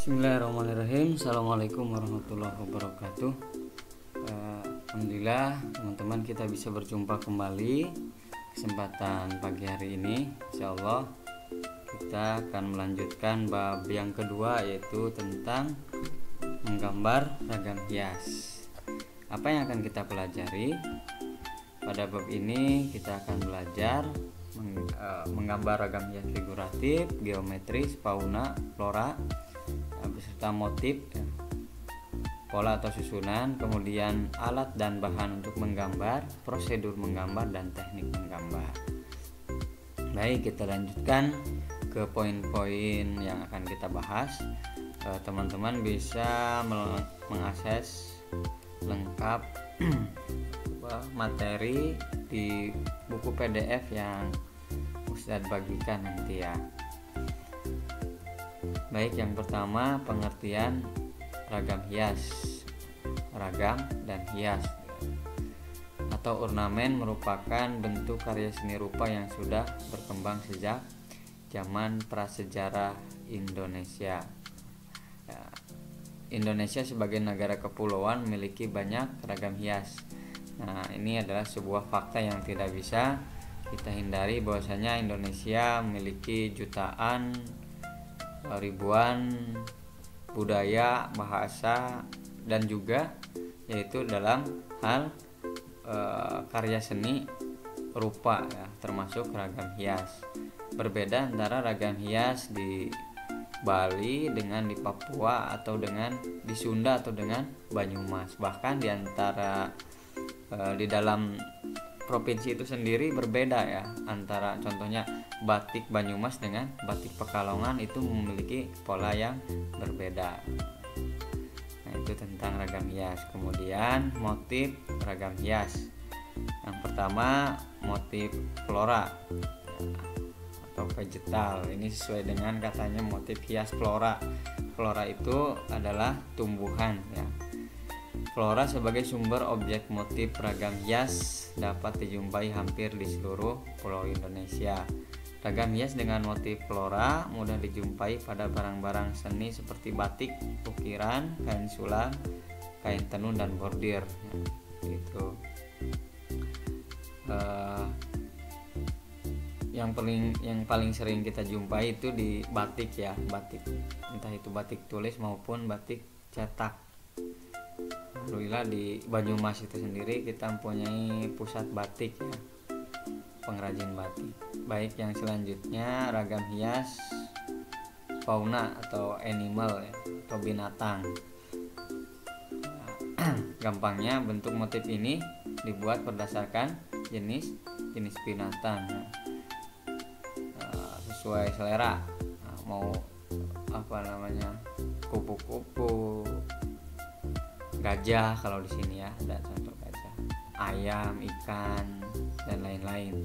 Bismillahirrahmanirrahim. Assalamualaikum warahmatullahi wabarakatuh. Alhamdulillah teman-teman, kita bisa berjumpa kembali kesempatan pagi hari ini. Insyaallah kita akan melanjutkan bab yang kedua, yaitu tentang menggambar ragam hias. Apa yang akan kita pelajari? Pada bab ini kita akan belajar menggambar ragam hias figuratif, geometris, fauna, flora beserta motif, pola atau susunan, kemudian alat dan bahan untuk menggambar, prosedur menggambar, dan teknik menggambar. Baik, kita lanjutkan ke poin-poin yang akan kita bahas. Teman-teman bisa mengakses lengkap materi di buku PDF yang Ustadz bagikan nanti ya. Baik, yang pertama pengertian ragam hias. Ragam dan hias atau ornamen merupakan bentuk karya seni rupa yang sudah berkembang sejak zaman prasejarah Indonesia. Indonesia sebagai negara kepulauan memiliki banyak ragam hias. Nah, ini adalah sebuah fakta yang tidak bisa kita hindari, bahwasanya Indonesia memiliki jutaan, ribuan budaya, bahasa, dan juga yaitu dalam hal karya seni rupa ya, termasuk ragam hias. Berbeda antara ragam hias di Bali dengan di Papua, atau dengan di Sunda, atau dengan Banyumas. Bahkan di antara di dalam provinsi itu sendiri berbeda ya, antara contohnya batik Banyumas dengan batik Pekalongan itu memiliki pola yang berbeda. Nah, itu tentang ragam hias. Kemudian motif ragam hias. Yang pertama motif flora atau vegetal. Ini sesuai dengan katanya motif hias flora. Flora itu adalah tumbuhan ya. Flora sebagai sumber objek motif ragam hias dapat dijumpai hampir di seluruh pulau Indonesia. Ragam hias dengan motif flora mudah dijumpai pada barang-barang seni seperti batik, ukiran, kain sulam, kain tenun, dan bordir. Gitu. Yang paling sering kita jumpai itu di batik ya, batik, entah itu batik tulis maupun batik cetak. Alhamdulillah di Banyumas itu sendiri kita mempunyai pusat batik ya, pengrajin batik. Baik, yang selanjutnya ragam hias fauna atau animal ya, atau binatang. Gampangnya bentuk motif ini dibuat berdasarkan jenis binatang ya. Sesuai selera. Mau kupu-kupu, gajah kalau di sini ya, ada contoh gajah, ayam, ikan, dan lain-lain.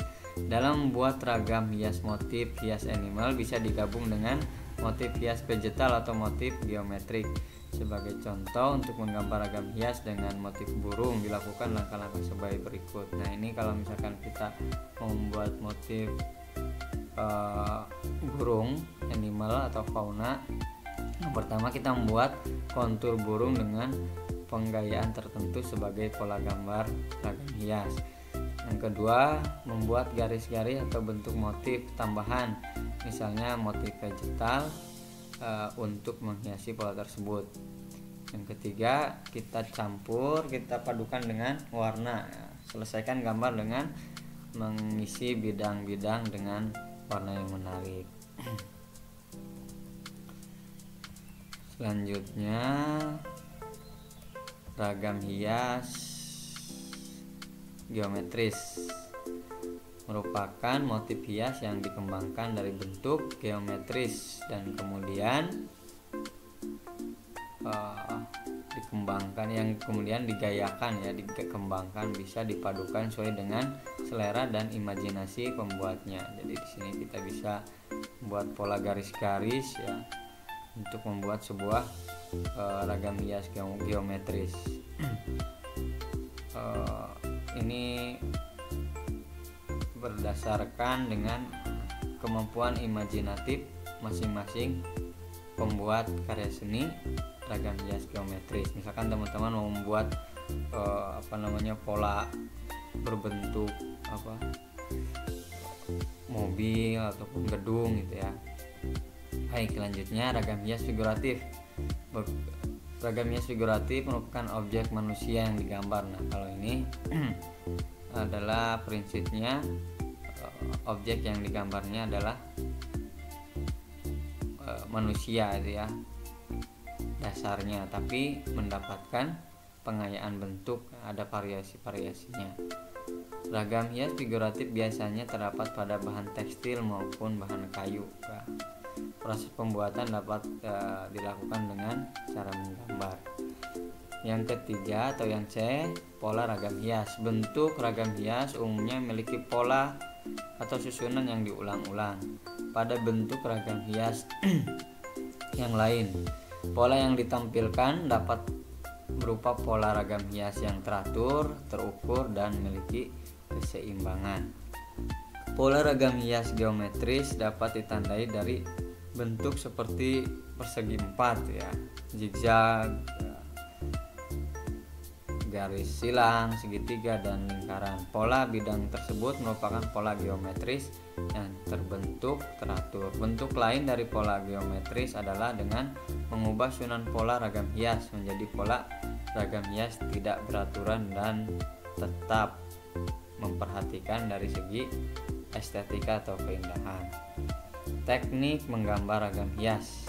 Dalam membuat ragam hias motif hias animal bisa digabung dengan motif hias vegetal atau motif geometrik. Sebagai contoh, untuk menggambar ragam hias dengan motif burung dilakukan langkah-langkah sebagai berikut. Nah, ini kalau misalkan kita membuat motif burung, animal atau fauna, yang pertama kita membuat kontur burung dengan penggayaan tertentu sebagai pola gambar ragam hias. Yang kedua, membuat garis-garis atau bentuk motif tambahan, misalnya motif vegetal untuk menghiasi pola tersebut. Yang ketiga, kita padukan dengan warna. Selesaikan gambar dengan mengisi bidang-bidang dengan warna yang menarik. Selanjutnya, ragam hias geometris merupakan motif hias yang dikembangkan dari bentuk geometris dan kemudian dikembangkan, bisa dipadukan sesuai dengan selera dan imajinasi pembuatnya. Jadi di sini kita bisa membuat pola garis-garis ya untuk membuat sebuah ragam hias geometris. Ini berdasarkan dengan kemampuan imajinatif masing-masing pembuat karya seni ragam hias geometris. Misalkan teman-teman mau membuat pola berbentuk mobil ataupun gedung gitu ya. Baik, selanjutnya ragam hias figuratif. Ragam hias figuratif merupakan objek manusia yang digambar. Nah, kalau ini adalah prinsipnya, objek yang digambarnya adalah manusia itu ya dasarnya, tapi mendapatkan pengayaan bentuk, ada variasi-variasinya. Ragam hias figuratif biasanya terdapat pada bahan tekstil maupun bahan kayu. Proses pembuatan dapat dilakukan dengan cara menggambar. Yang ketiga atau yang C, pola ragam hias. Bentuk ragam hias umumnya memiliki pola atau susunan yang diulang-ulang pada bentuk ragam hias yang lain. Pola yang ditampilkan dapat berupa pola ragam hias yang teratur, terukur, dan memiliki keseimbangan. Pola ragam hias geometris dapat ditandai dari bentuk seperti persegi empat ya, zigzag, garis silang, segitiga, dan lingkaran. Pola bidang tersebut merupakan pola geometris yang terbentuk teratur. Bentuk lain dari pola geometris adalah dengan mengubah susunan pola ragam hias menjadi pola ragam hias tidak beraturan dan tetap memperhatikan dari segi estetika atau keindahan. Teknik menggambar ragam hias.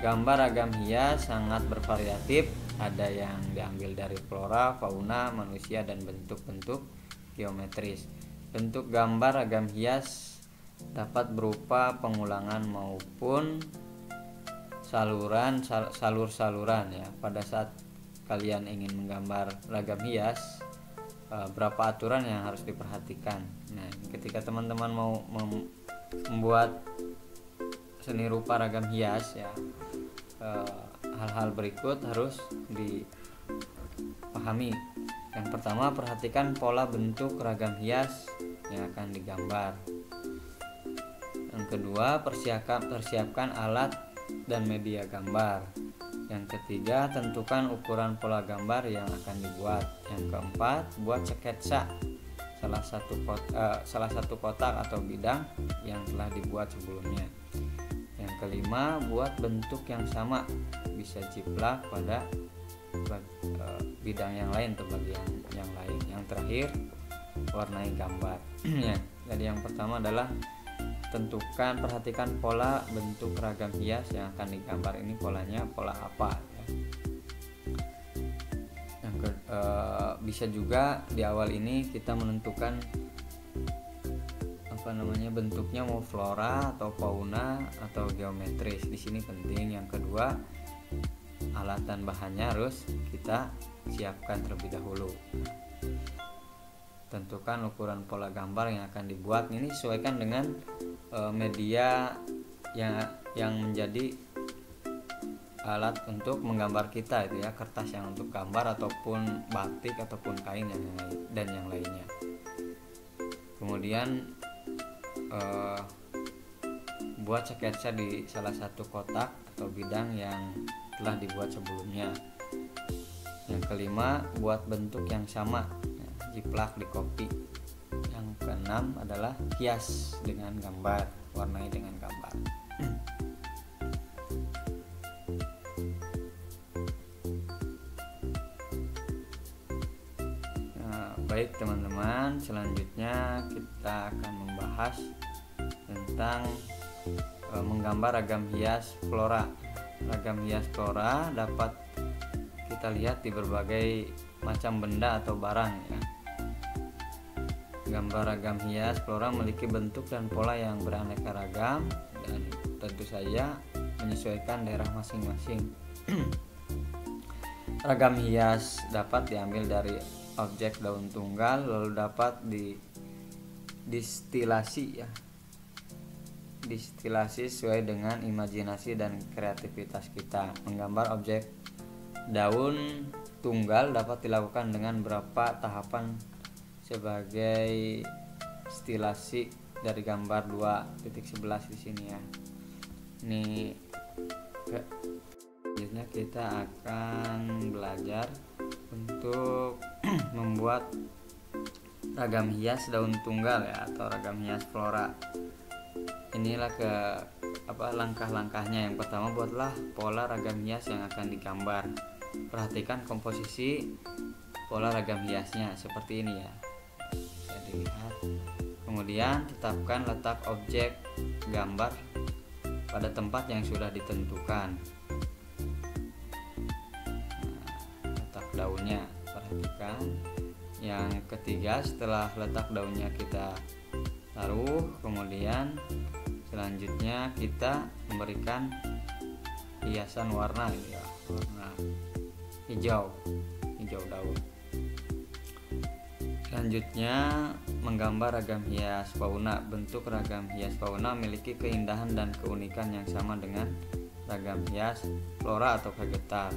Gambar ragam hias sangat bervariatif, ada yang diambil dari flora, fauna, manusia, dan bentuk-bentuk geometris. Bentuk gambar ragam hias dapat berupa pengulangan maupun salur-saluran ya. Pada saat kalian ingin menggambar ragam hias, berapa aturan yang harus diperhatikan. Nah, ketika teman-teman mau membuat seni rupa ragam hias ya, hal-hal berikut harus dipahami. Yang pertama, perhatikan pola bentuk ragam hias yang akan digambar. Yang kedua, persiapkan alat dan media gambar. Yang ketiga, tentukan ukuran pola gambar yang akan dibuat. Yang keempat, buat sketsa salah satu kotak atau bidang yang telah dibuat sebelumnya. Yang kelima, buat bentuk yang sama, bisa jiplak pada bidang yang lain atau bagian yang lain. Yang terakhir, warnai gambar. Ya, jadi yang pertama adalah perhatikan pola bentuk ragam hias yang akan digambar. Ini polanya pola apa ya. Bisa juga di awal ini kita menentukan bentuknya mau flora atau fauna atau geometris. Di sini penting. Yang kedua, alat dan bahannya harus kita siapkan terlebih dahulu. Tentukan ukuran pola gambar yang akan dibuat. Ini sesuaikan dengan media yang menjadi alat untuk menggambar kita itu ya, kertas yang untuk gambar ataupun batik ataupun kain dan yang lainnya. Kemudian buat sketsa di salah satu kotak atau bidang yang telah dibuat sebelumnya. Yang kelima, buat bentuk yang sama, jiplak di kopi. Yang keenam adalah hias dengan gambar, warnai dengan gambar. Baik teman-teman, selanjutnya kita akan membahas tentang menggambar ragam hias flora. Ragam hias flora dapat kita lihat di berbagai macam benda atau barang ya. Gambar ragam hias flora memiliki bentuk dan pola yang beraneka ragam dan tentu saja menyesuaikan daerah masing-masing. Ragam hias dapat diambil dari objek daun tunggal lalu dapat distilasi ya. Distilasi sesuai dengan imajinasi dan kreativitas kita. Menggambar objek daun tunggal dapat dilakukan dengan beberapa tahapan sebagai stilasi dari gambar 2.11 di sini ya. Ini kita akan belajar untuk membuat ragam hias daun tunggal ya, atau ragam hias flora. Inilah langkah-langkahnya. Yang pertama, buatlah pola ragam hias yang akan digambar. Perhatikan komposisi pola ragam hiasnya seperti ini ya, bisa dilihat. Kemudian tetapkan letak objek gambar pada tempat yang sudah ditentukan. Letak daunnya, perhatikan. Yang ketiga, setelah letak daunnya kita taruh, kemudian selanjutnya kita memberikan hiasan warna ya, warna hijau daun. Selanjutnya menggambar ragam hias fauna. Bentuk ragam hias fauna memiliki keindahan dan keunikan yang sama dengan ragam hias flora atau vegetal.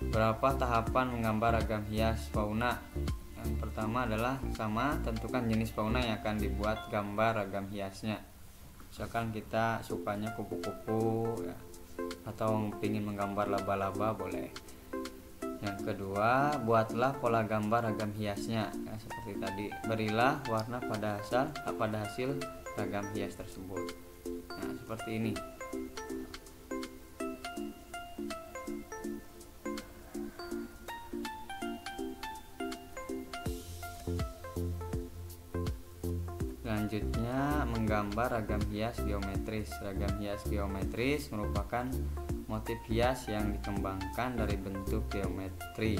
Berapa tahapan menggambar ragam hias fauna? Yang pertama adalah tentukan jenis fauna yang akan dibuat gambar ragam hiasnya. Misalkan kita sukanya kupu-kupu ya, atau ingin menggambar laba-laba boleh. Yang kedua, buatlah pola gambar ragam hiasnya ya, seperti tadi. Berilah warna pada hasil ragam hias tersebut. Nah, seperti ini. Selanjutnya, menggambar ragam hias geometris. Ragam hias geometris merupakan motif hias yang dikembangkan dari bentuk geometri,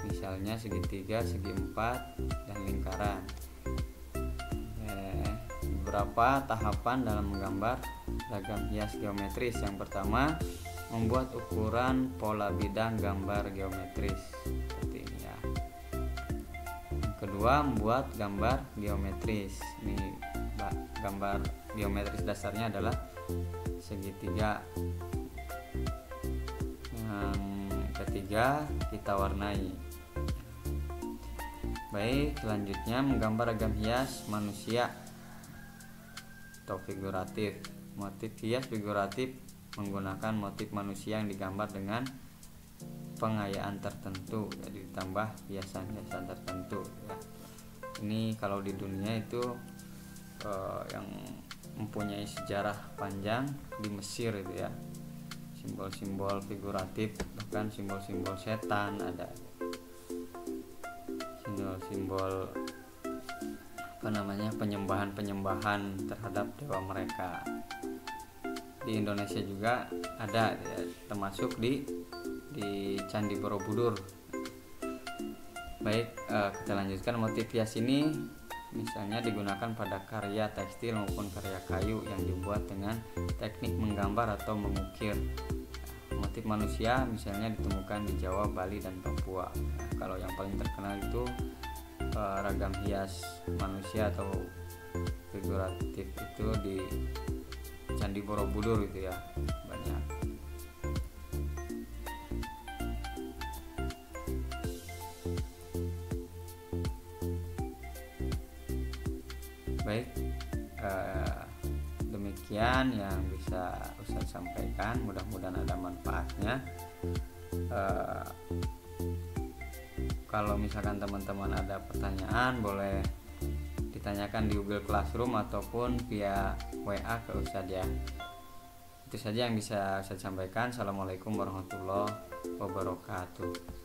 misalnya segitiga, segi empat, dan lingkaran. Beberapa tahapan dalam menggambar ragam hias geometris. Yang pertama, membuat ukuran pola bidang gambar geometris seperti ini ya. Yang kedua, membuat gambar geometris. Ini gambar geometris dasarnya adalah segitiga. Yang ketiga, kita warnai. Baik, selanjutnya menggambar ragam hias manusia atau figuratif. Motif hias figuratif menggunakan motif manusia yang digambar dengan pengayaan tertentu, jadi ditambah hiasan-hiasan tertentu ya. Ini kalau di dunia itu yang mempunyai sejarah panjang di Mesir itu ya, simbol-simbol figuratif, bahkan simbol-simbol setan ada, simbol-simbol penyembahan terhadap dewa mereka. Di Indonesia juga ada ya, termasuk di Candi Borobudur. Baik, kita lanjutkan. Motif hias ini misalnya digunakan pada karya tekstil maupun karya kayu yang dibuat dengan teknik menggambar atau mengukir. Motif manusia misalnya ditemukan di Jawa, Bali, dan Papua. Kalau yang paling terkenal itu ragam hias manusia atau figuratif itu di Candi Borobudur itu ya, banyak. Baik, demikian yang bisa Ustaz sampaikan, mudah-mudahan ada manfaatnya. Kalau misalkan teman-teman ada pertanyaan, boleh ditanyakan di Google Classroom ataupun via WA ke Ustaz ya. Itu saja yang bisa saya sampaikan. Assalamualaikum warahmatullahi wabarakatuh.